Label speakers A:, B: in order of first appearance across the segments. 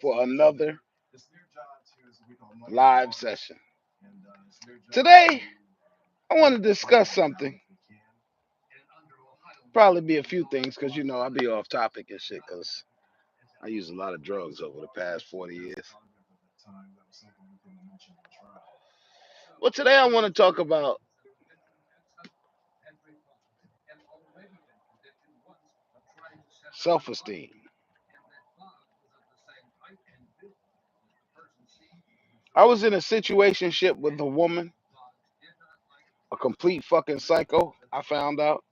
A: for another live session. Today, I want to discuss something. Probably be a few things because I be off topic and shit because I use a lot of drugs over the past 40 years. Well, today I want to talk about self esteem. I was in a situationship with a woman, a complete fucking psycho, I found out,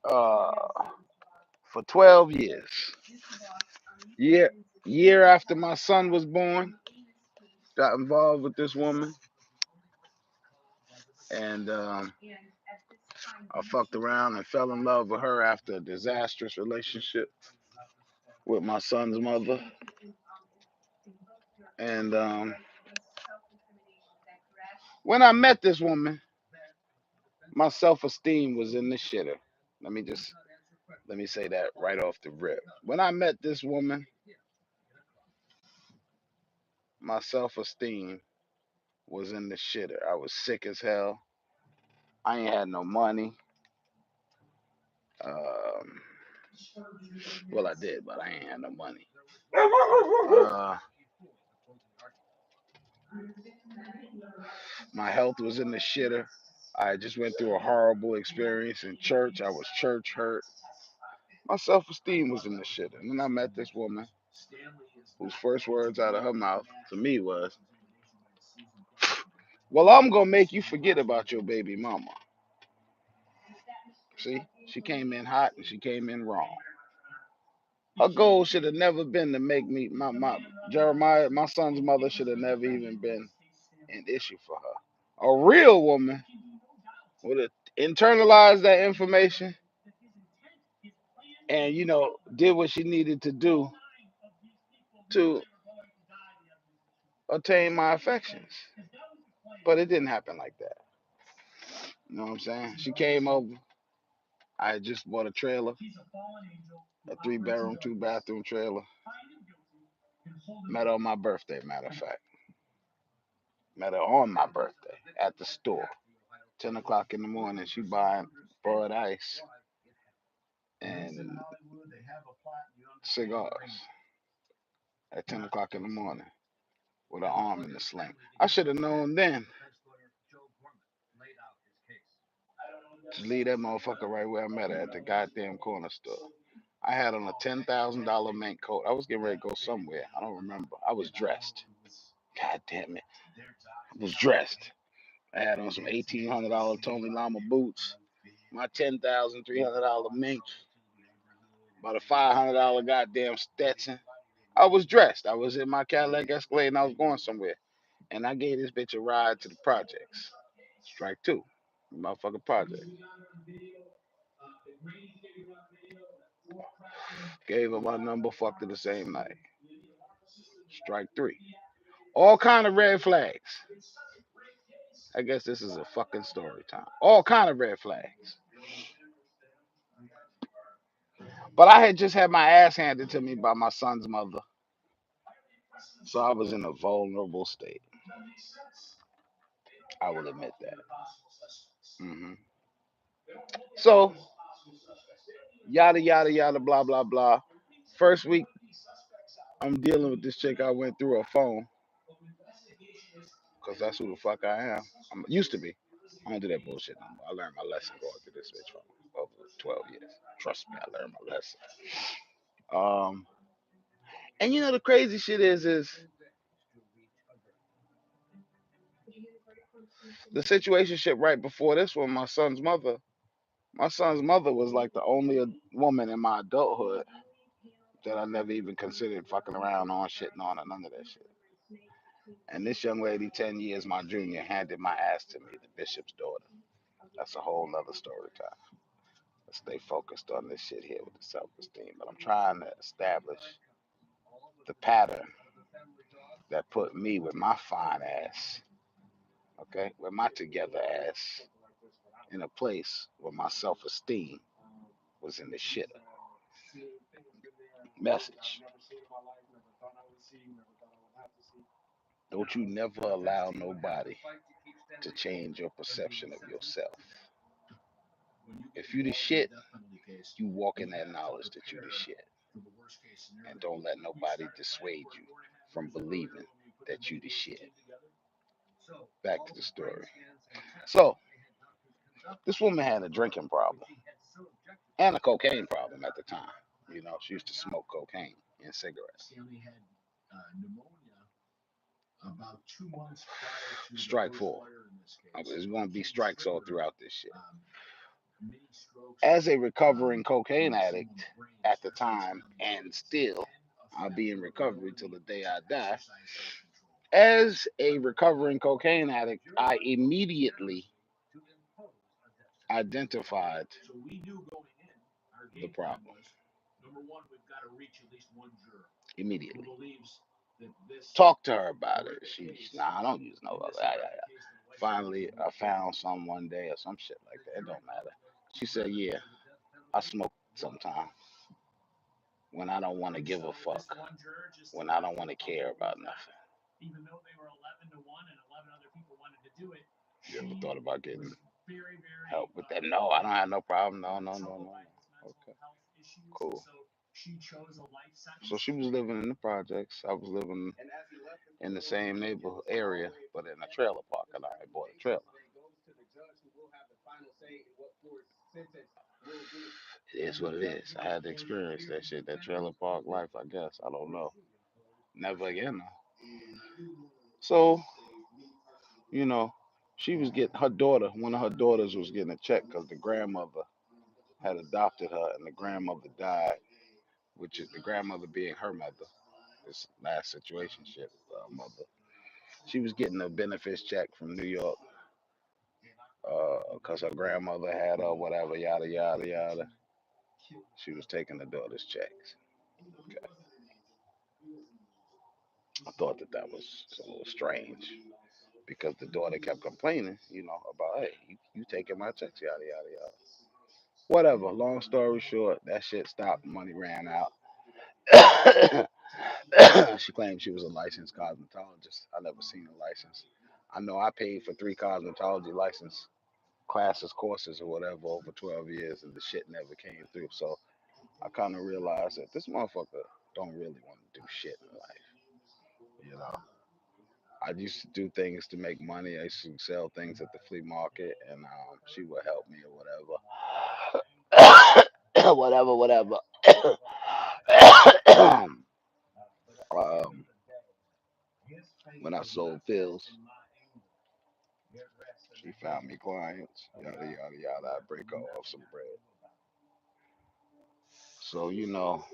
A: uh, for 12 years. Year after my son was born, got involved with this woman, and I fucked around and fell in love with her after a disastrous relationship with my son's mother. And when I met this woman, my self-esteem was in the shitter. Let me say that right off the rip. When I met this woman, my self-esteem was in the shitter. I was sick as hell. I ain't had no money. Um, well, I did, but I ain't had no money. Uh, my health was in the shitter. I just went through a horrible experience in church. I was church hurt. My self esteem was in the shitter. And then I met this woman whose first words out of her mouth to me was, "Well, I'm going to make you forget about your baby mama." See, she came in hot and she came in wrong. Her goal should have never been to make me, Jeremiah, my son's mother should have never even been an issue for her. A real woman would have internalized that information and, did what she needed to do to attain my affections. But it didn't happen like that. You know what I'm saying? She came over. I had just bought a trailer, a 3-bedroom, 2-bathroom trailer. Met her on my birthday, matter of fact. Met her on my birthday at the store. 10 o'clock in the morning, she buying broad ice and cigars at 10 o'clock in the morning with her arm in the sling. I should have known then to leave that motherfucker right where I met her at the goddamn corner store. I had on a $10,000 mink coat. I was getting ready to go somewhere. I don't remember. I was dressed. God damn it. I was dressed. I had on some $1,800 Tony Lama boots, my $10,300 mink, about a $500 goddamn Stetson. I was dressed. I was in my Cadillac Escalade and I was going somewhere. And I gave this bitch a ride to the projects. Strike two. Motherfucking project. Gave her my number, fucked her the same night. Strike three. All kind of red flags. I guess this is a fucking story time. All kind of red flags. But I had just had my ass handed to me by my son's mother. So I was in a vulnerable state. I will admit that. hmm So, yada, yada, yada, blah, blah, blah. First week, I'm dealing with this chick I went through her phone. Because that's who the fuck I am. I used to be. I don't do that bullshit no more. I learned my lesson going through this bitch for over 12 years. Trust me, I learned my lesson. Um, and the crazy shit is the situationship right before this one, my son's mother was like the only woman in my adulthood that I never even considered fucking around on, shitting on, or none of that shit. And this young lady, 10 years my junior, handed my ass to me, the bishop's daughter. That's a whole nother story time. Let's stay focused on this shit here with the self-esteem. But I'm trying to establish the pattern that put me with my fine ass, okay, with my together ass, in a place where my self-esteem was in the shitter. Message. Don't you never allow nobody to change your perception of yourself. If you the shit, you walk in that knowledge that you the shit. And don't let nobody dissuade you from believing that you the shit. Back to the story. So, this woman had a drinking problem and a cocaine problem at the time. You know, she used to smoke cocaine and cigarettes. Strike four. There's going to be strikes all throughout this shit. As a recovering cocaine addict at the time, and still, I'll be in recovery till the day I die. As a recovering cocaine addict, I immediately identified the problem. Immediately. Talk to her about it. Nah, I don't use no other. Finally, I found some one day or some shit like that. It don't matter. She said, yeah, I smoke sometimes when I don't want to give a fuck, when I don't want to care about nothing. You ever thought about getting help with that? No, I don't have no problem. No, no, no, no. Okay, cool. So she was living in the projects. I was living in the same neighborhood area, but in a trailer park, and I bought a trailer. It is what it is. I had to experience that shit, that trailer park life, I guess. I don't know. Never again, though. So, you know, she was getting her daughter, one of her daughters was getting a check because the grandmother had adopted her and the grandmother died, which is the grandmother being her mother. This last situation shit, mother. She was getting a benefits check from New York because her grandmother had her, whatever, yada, yada, yada. She was taking the daughter's checks. Okay. I thought that that was a little strange because the daughter kept complaining, you know, about, hey, you taking my checks, yada, yada, yada. Whatever. Long story short, that shit stopped. Money ran out. She claimed she was a licensed cosmetologist. I never seen a license. I know I paid for 3 cosmetology license classes, courses, or whatever over 12 years, and the shit never came through. So I kind of realized that this motherfucker don't really want to do shit in life. You know, I used to do things to make money. I used to sell things at the flea market, and she would help me or whatever. Whatever, whatever. um, when I sold pills, she found me clients, yada, yada, yada. I break her off some bread. So, you know,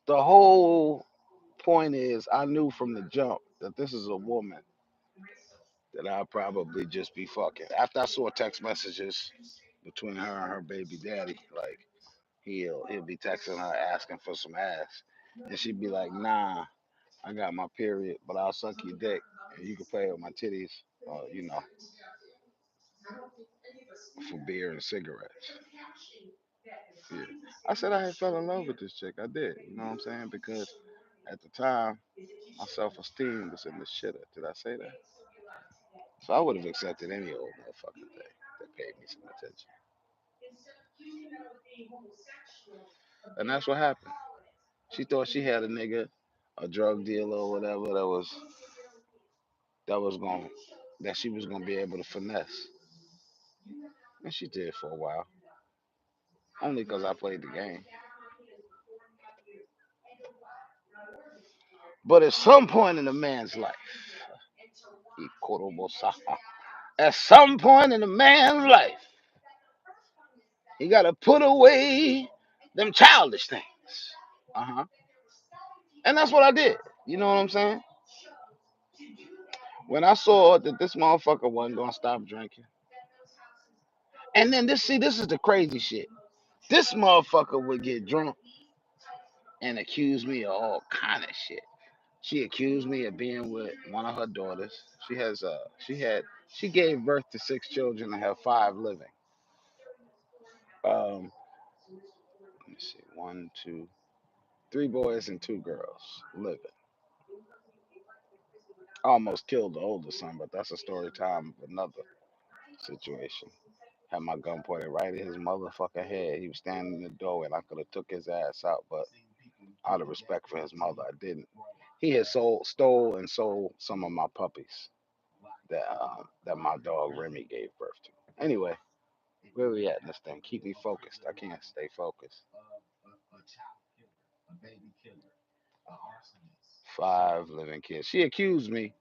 A: the whole point is I knew from the jump that this is a woman that I'll probably just be fucking. After I saw text messages between her and her baby daddy, like he'll be texting her asking for some ass. And she'd be like, nah, I got my period, but I'll suck your dick and you can play with my titties, you know, for beer and cigarettes. Yeah. I said I had fell in love with this chick. I did. You know what I'm saying? Because at the time, my self-esteem was in the shitter. Did I say that? So I would have accepted any old motherfucking thing that paid me some attention. And that's what happened. She thought she had a nigga, a drug dealer or whatever that was going that she was gonna be able to finesse. And she did for a while. Only because I played the game. But at some point in a man's life, at some point in a man's life, he gotta put away them childish things. Uh-huh. And that's what I did. You know what I'm saying? When I saw that this motherfucker wasn't gonna stop drinking. And then this is the crazy shit. This motherfucker would get drunk and accuse me of all kind of shit. She accused me of being with one of her daughters. She gave birth to 6 children and have 5 living. Let me see, one, two. three boys and two girls living. I almost killed the older son, but that's a story time of another situation. Had my gun pointed right at his motherfucking head. He was standing in the doorway, and I could have took his ass out, but out of respect for his mother, I didn't. He had stole and sold some of my puppies that my dog Remy gave birth to. Anyway, where we at in this thing? Keep me focused. I can't stay focused. Five living kids. She accused me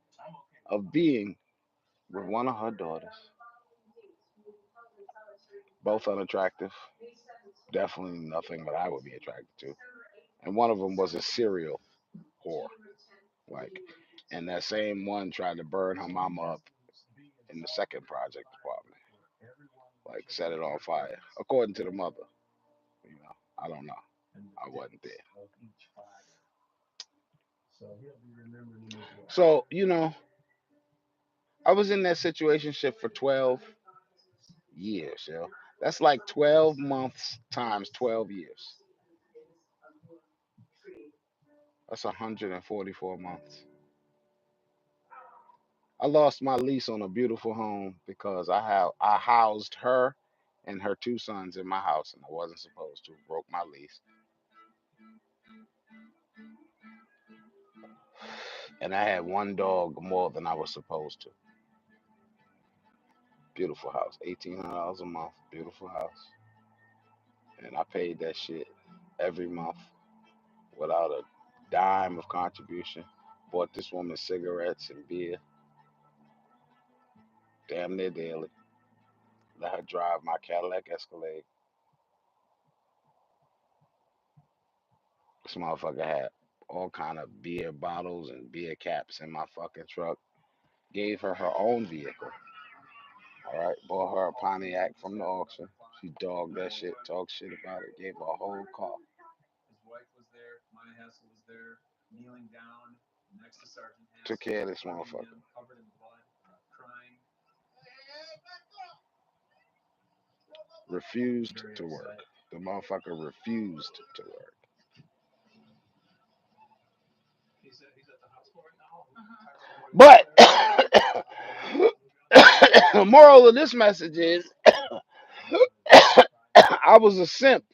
A: of being with one of her daughters. Both unattractive. Definitely nothing that I would be attracted to. And one of them was a serial whore. Like, and that same one tried to burn her mama up in the second project department. Like, set it on fire, according to the mother. I don't know. I wasn't there. So, I was in that situation for 12 years, yo. That's like 12 months times 12 years. That's 144 months. I lost my lease on a beautiful home because I housed her and her two sons in my house and I wasn't supposed to. Broke my lease. And I had one dog more than I was supposed to. Beautiful house. $1,800 a month. Beautiful house. And I paid that shit every month without a dime of contribution. Bought this woman cigarettes and beer damn near daily. Let her drive my Cadillac Escalade. This motherfucker had all kind of beer bottles and beer caps in my fucking truck. Gave her her own vehicle. All right, bought her a Pontiac from the auction. She dogged that shit, talked shit about it, gave her a whole car. Took care of this motherfucker. Refused to work. The motherfucker refused to work. But the moral of this message is I was a simp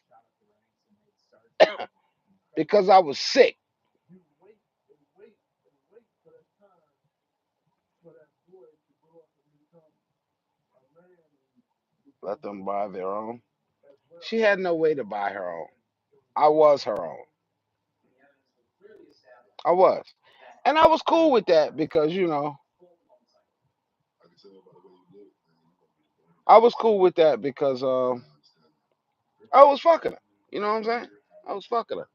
A: because I was sick. Let them buy their own. She had no way to buy her own. I was her own. I was. And I was cool with that because, I was cool with that because I was fucking her. You know what I'm saying? I was fucking her.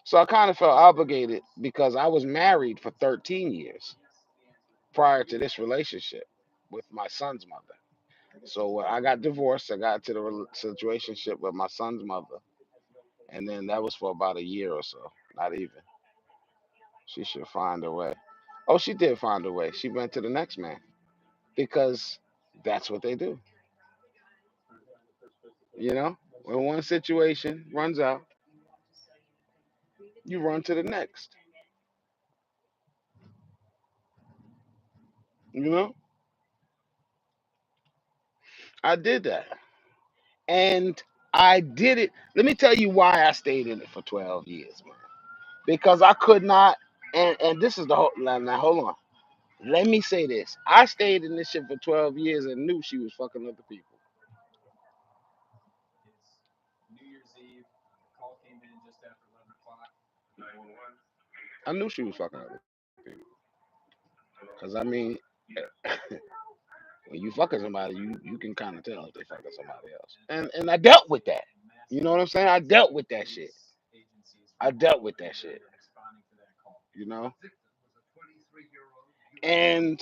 A: So I kind of felt obligated because I was married for 13 years prior to this relationship with my son's mother. So when I got divorced, I got to the situationship with my son's mother. And then that was for about a year or so. Not even. She should find a way. Oh, she did find a way. She went to the next man because that's what they do. When one situation runs out, you run to the next. You know, I did that. And I did it. Let me tell you why I stayed in it for 12 years, man. Because I could not, and this is the whole, now hold on. Let me say this. I stayed in this shit for 12 years and knew she was fucking other people. I knew she was fucking other people. Because, I mean, when you fucking somebody, you can kind of tell if they fucking somebody else. And I dealt with that. You know what I'm saying? I dealt with that shit. I dealt with that shit. You know? And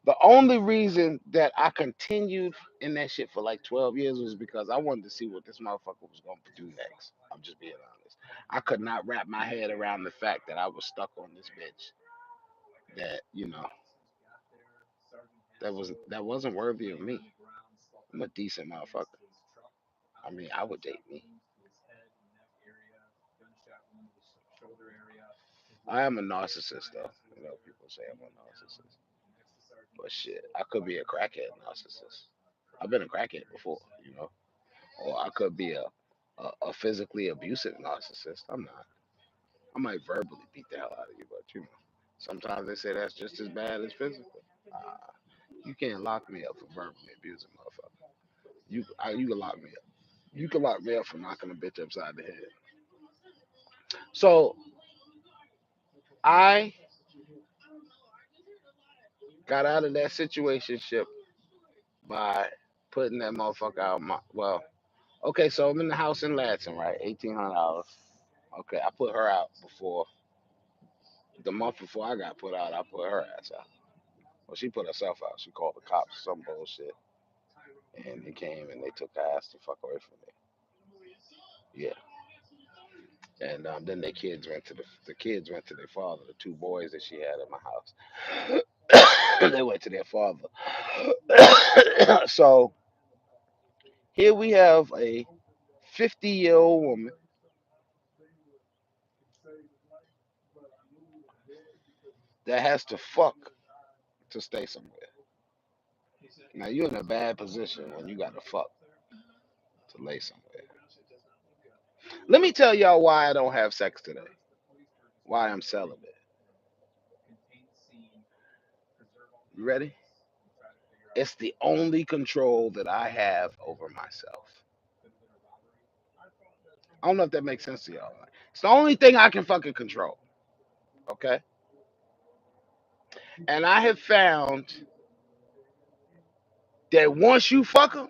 A: the only reason that I continued in that shit for like 12 years was because I wanted to see what this motherfucker was going to do next. I'm just being honest. I could not wrap my head around the fact that I was stuck on this bitch that, that wasn't worthy of me. I'm a decent motherfucker. I mean, I would date me. I am a narcissist, though. You know, people say I'm a narcissist. But shit, I could be a crackhead narcissist. I've been a crackhead before, you know. Or I could be a physically abusive narcissist. I'm not. I might verbally beat the hell out of you, but you know, sometimes they say that's just as bad as physical. Uh, you can't lock me up for verbally abusing motherfucker. You can lock me up. You can lock me up for knocking a bitch upside the head. So I got out of that situationship by putting that motherfucker out my well. Okay, so I'm in the house in Ladson, right? $1,800. Okay, I put her out before the month before I got put out. I put her ass out. Well, she put herself out. She called the cops, some bullshit, and they came and they took her ass to fuck away from me. Yeah, and then the kids went to their father. The two boys that she had in my house, they went to their father. So here we have a 50-year-old woman that has to fuck to stay somewhere. Now you're in a bad position when you got to fuck to lay somewhere. Let me tell y'all why I don't have sex today. Why I'm celibate. You ready? It's the only control that I have over myself. I don't know if that makes sense to y'all. It's the only thing I can fucking control. Okay? And I have found that once you fuck them,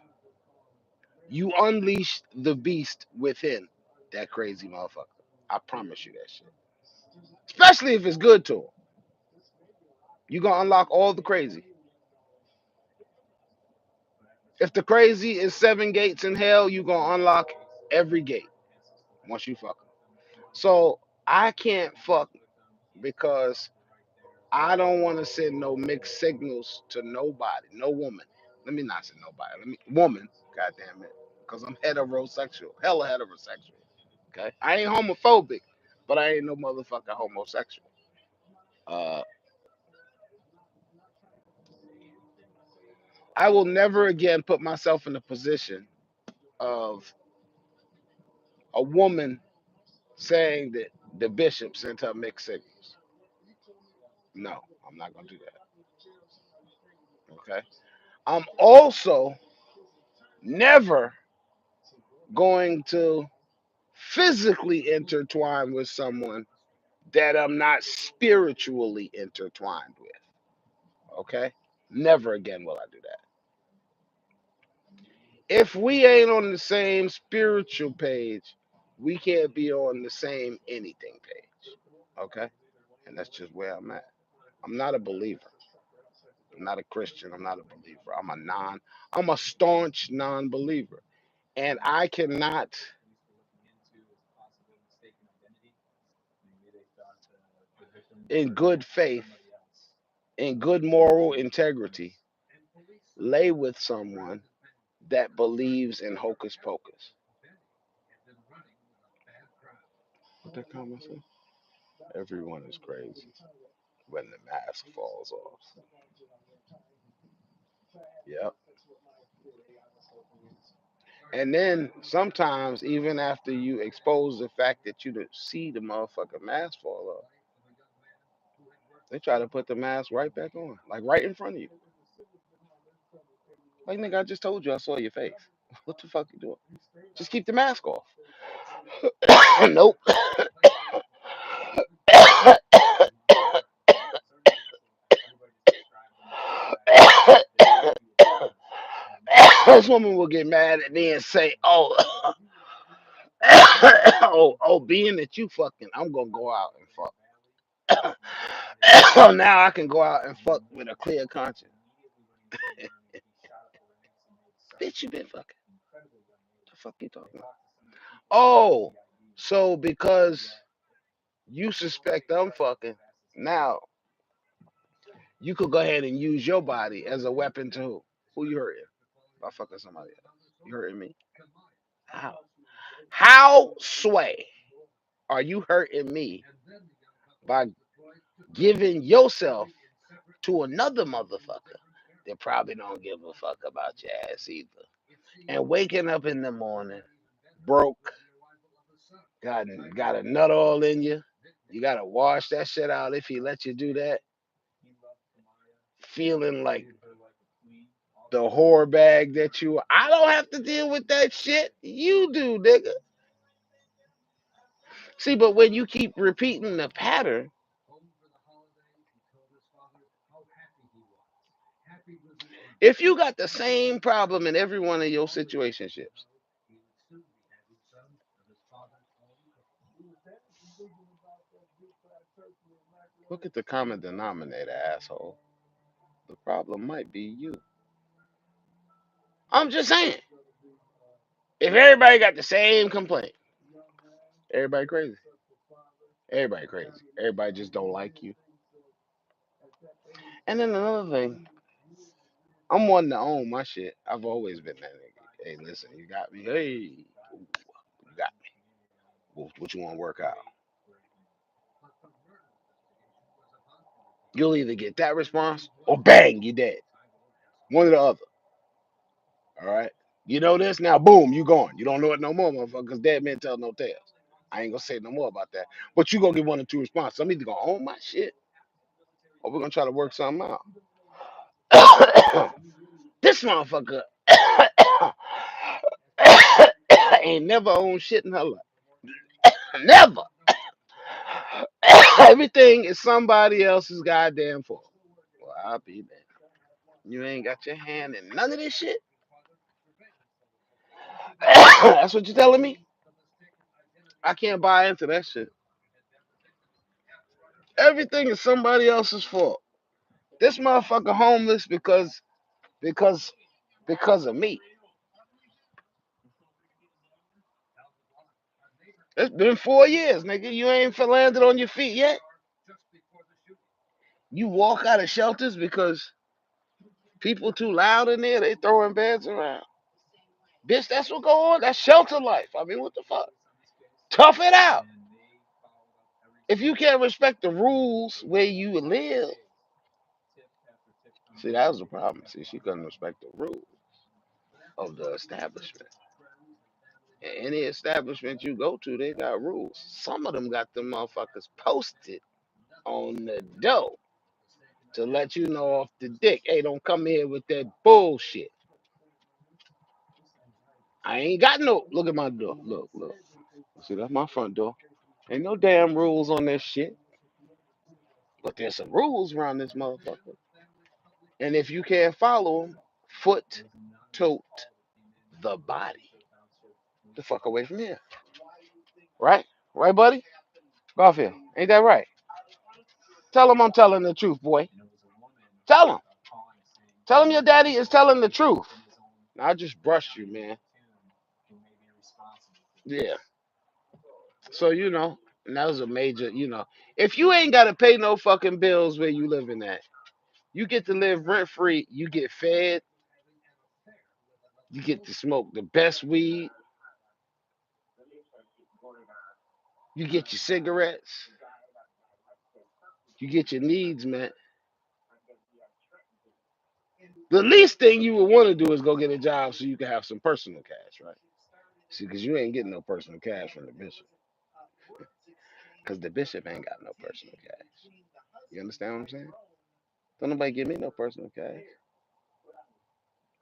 A: you unleash the beast within that crazy motherfucker. I promise you that shit. Especially if it's good to them. You're going to unlock all the crazy. If the crazy is 7 gates in hell, you're going to unlock every gate once you fuck them. So I can't fuck because I don't want to send no mixed signals to nobody, no woman. Let me not say nobody. Let me woman. God damn it, because I'm heterosexual, hella heterosexual. Okay, I ain't homophobic, but I ain't no motherfucker homosexual. Uh, I will never again put myself in the position of a woman saying that the bishop sent her mixed signals. No, I'm not gonna do that. Okay. I'm also never going to physically intertwine with someone that I'm not spiritually intertwined with. Okay? Never again will I do that. If we ain't on the same spiritual page, we can't be on the same anything page. Okay? And that's just where I'm at. I'm not a believer. I'm not a Christian. I'm not a believer. I'm a staunch non-believer. And I cannot in good faith, in good moral integrity, lay with someone that believes in hocus pocus. What that comment say? Everyone is crazy when the mask falls off. Yep. And then sometimes, even after you expose the fact that you don't see the motherfucking mask fall off, they try to put the mask right back on, like right in front of you. Like nigga, I just told you I saw your face. What the fuck you doing? Just keep the mask off. Nope. This woman will get mad at me and say, "Oh, being that you fucking, I'm gonna go out and fuck. Now I can go out and fuck with a clear conscience." Bitch, you been fucking. The fuck you talking about? Oh, so because you suspect I'm fucking, now you could go ahead and use your body as a weapon to who? Who you hurting? By fucking somebody else. You hurting me? How sway are you hurting me by giving yourself to another motherfucker that probably don't give a fuck about your ass either? And waking up in the morning broke, got a nut all in you. You gotta wash that shit out if he let you do that. Feeling like the whore bag that you are. I don't have to deal with that shit. You do, nigga. See, but when you keep repeating the pattern, if you got the same problem in every one of your situationships, look at the common denominator, asshole. The problem might be you. I'm just saying. If everybody got the same complaint, everybody crazy. Everybody crazy. Everybody just don't like you. And then another thing, I'm one to own my shit. I've always been that nigga. Hey, listen, you got me. Hey, you got me. What you want to work out? You'll either get that response or bang, you dead. One or the other. All right. You know this now. Boom, you gone. You don't know it no more, motherfucker. Because dead men tell no tales. I ain't gonna say no more about that. But you gonna get one or two responses. I'm either gonna own my shit or we're gonna try to work something out. This motherfucker ain't never owned shit in her life. Never. Everything is somebody else's goddamn fault. Well, I'll be there. You ain't got your hand in none of this shit. That's what you're telling me? I can't buy into that shit. Everything is somebody else's fault. This motherfucker homeless because because of me. It's been 4 years, nigga. You ain't landed on your feet yet. You walk out of shelters because people too loud in there. They throwing beds around. Bitch, that's what go on. That's shelter life. I mean, what the fuck? Tough it out. If you can't respect the rules where you live, see, that was the problem. See, she couldn't respect the rules of the establishment. And any establishment you go to, they got rules. Some of them got them motherfuckers posted on the door to let you know off the dick. Hey, don't come here with that bullshit. I ain't got no. Look at my door. Look, look. See, that's my front door. Ain't no damn rules on this shit. But there's some rules around this motherfucker. And if you can't follow them, foot tote the body. The fuck away from here. Right? Right, buddy? Garfield. Ain't that right? Tell him I'm telling the truth, boy. Tell him. Tell him your daddy is telling the truth. I just brushed you, man. Yeah. So, and that was a major, if you ain't got to pay no fucking bills where you living at, you get to live rent free, you get fed, you get to smoke the best weed, you get your cigarettes, you get your needs met. The least thing you would want to do is go get a job so you can have some personal cash, right? See, because you ain't getting no personal cash from the bishop. Because the bishop ain't got no personal cash. You understand what I'm saying? Don't nobody give me no personal cash.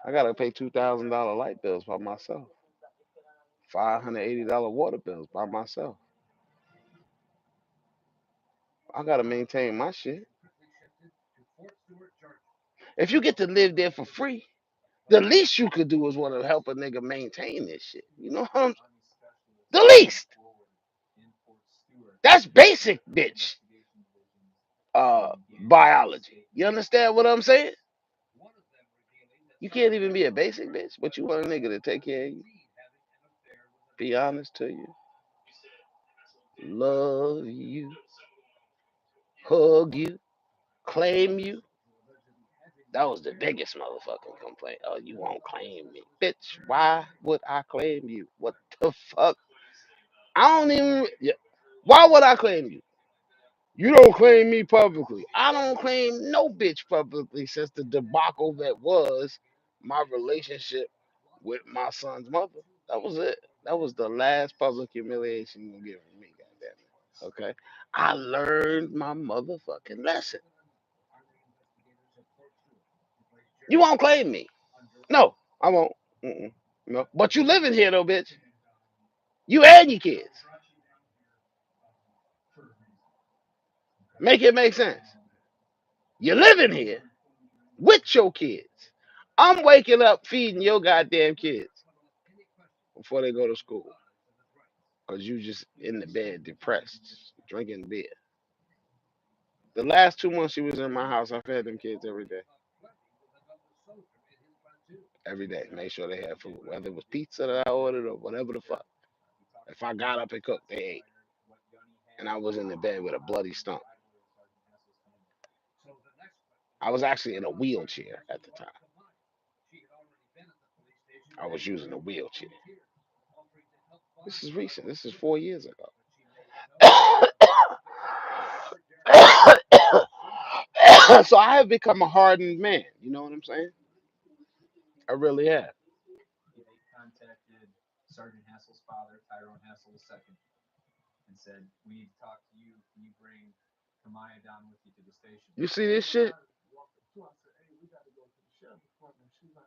A: I gotta pay $2,000 light bills by myself. $580 water bills by myself. I gotta maintain my shit. If you get to live there for free, the least you could do is want to help a nigga maintain this shit. You know what I'm The least. That's basic, bitch. Biology. You understand what I'm saying? You can't even be a basic bitch, but you want a nigga to take care of you, be honest to you, love you, hug you, claim you. That was the biggest motherfucking complaint. Oh, you won't claim me. Bitch, why would I claim you? What the fuck? I don't even. Yeah. Why would I claim you? You don't claim me publicly. I don't claim no bitch publicly since the debacle that was my relationship with my son's mother. That was it. That was the last public humiliation you gonna give me, goddamn it. Okay? I learned my motherfucking lesson. You won't claim me. No, I won't. Mm-mm. No. But you living here though, bitch. You and your kids. Make it make sense. You're living here with your kids. I'm waking up feeding your goddamn kids before they go to school. Cause you just in the bed depressed, drinking beer. The last 2 months she was in my house, I fed them kids every day. Every day. Make sure they had food. Whether it was pizza that I ordered or whatever the fuck. If I got up and cooked, they ate. And I was in the bed with a bloody stump. I was actually in a wheelchair at the time. I was using a wheelchair. This is recent. This is 4 years ago. So I have become a hardened man. You know what I'm saying? I really have. You see this shit?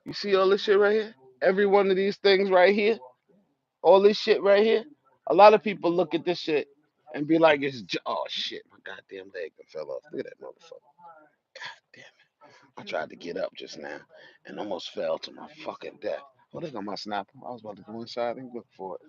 A: You see all this shit right here? Every one of these things right here, all this shit right here. A lot of people look at this shit and be like, oh shit, my goddamn leg done fell off. Look at that motherfucker. Damn it. I tried to get up just now and almost fell to my fucking death. Oh, look on my snapper. I was about to go inside and look for it.